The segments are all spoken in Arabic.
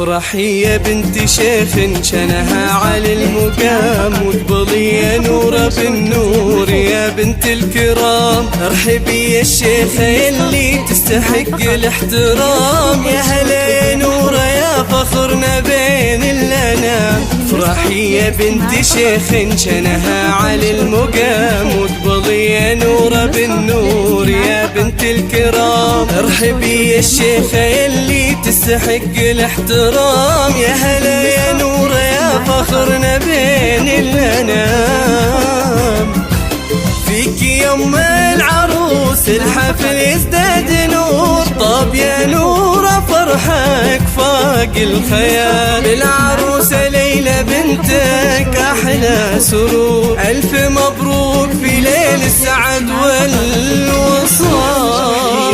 افرحي يا بنت شيخ شنها على المقام، واقبلي يا نورة بالنور يا بنت الكرام. ارحبي يا الشيخة يلي تستحق الاحترام، يا هلا يا نورة يا فخرنا بين الأنام. افرحي يا بنت شيخ شنها على المقام، واقبلي يا نورة بالنور يا بنت الكرام. ارحبي يا الشيخة يلي تستحق الاحترام، يا هلا يا نورة يا فخرنا بين الأنام. فيك يوم العروس الحفل يزداد نور، طاب يا نورة فرحك فاق الخيال. العروسة ليلى بنتك أحلى سرور، ألف مبروك في ليل السعد والوصال.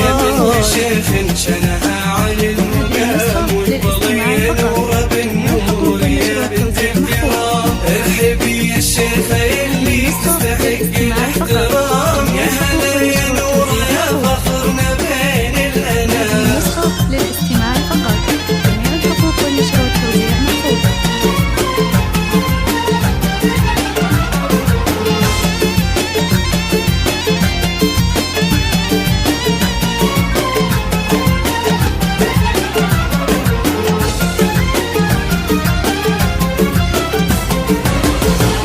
يا بنت شيخ شنها على المقام، واقبلي يا نورة بالنور يا بنت الكرام. ارحبي يا الشيخة يلي تستحق الاحترام، يا هلا يا نورة يا فخرنا بين الأنام. نسخة للاستماع فقط، جميع الحقوق والنشر والتوزيع محفوظة.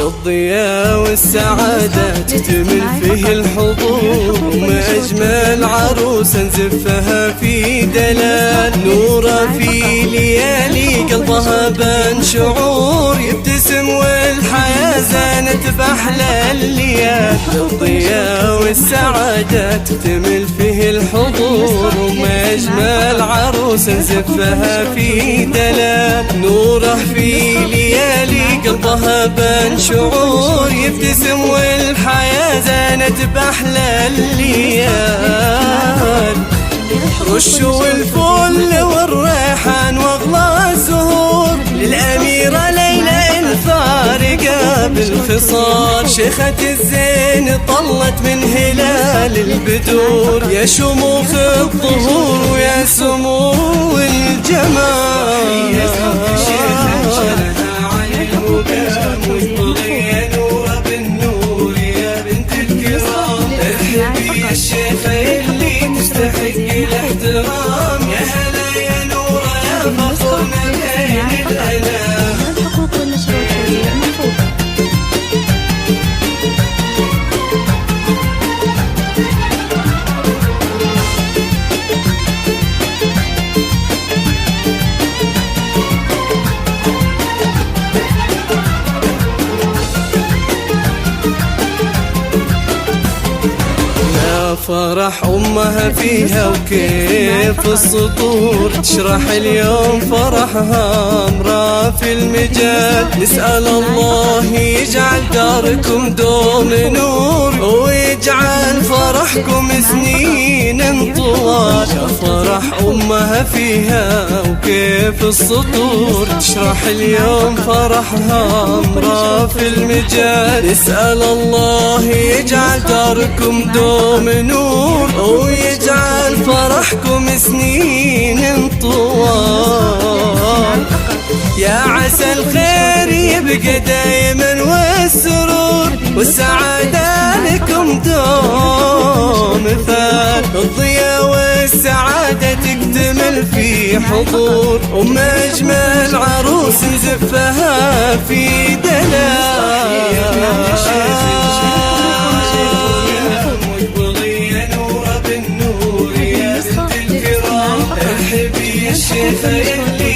الضياء والسعادة تكتمل فيه الحضور، وما أجمل عروسة نزفها في دلال. نورة في ليالي قلبها بان شعور، يبتسم والحياة زانت بأحلى الليال. الضياء والسعادة تكتمل فيه الحضور، وما أجمل عروسة نزفها في دلال. نورة في ليالي قلبها بان شعور، يبتسم والحياة زانت بأحلى الليال. رشوا الفل والريحان واغلى الزهور، للأميرة ليلى الفارقة بالخصال. شيخة الزين طلت من هلال البدور، يا شموخ الظهور ويا سمو الجمال. يا الشيخة يلي تستحق الاحترام، يا هلا يا نورة يا فخرنا بين الأنام. الحقوق والنشر والتوزيع محفوظة. فرح أمها فيها وكيف السطور، تشرح اليوم فرحها أمرا في المجال. نسأل الله يجعل داركم دوم نور، ويجعل فرحكم سنين طوال. يا فرح أمها فيها وكيف السطور، تشرح اليوم فرحها أمرا في المجال. نسأل الله يجعل داركم دوم نور، ويجعل فرحكم سنين طوال. يا عسى الخير يبقى دايما والسرور، والسعادة لكم دوم مثال. الضياء والسعادة تكتمل في حضور، وما أجمل عروس نزفها في دلال. الشيخة يلي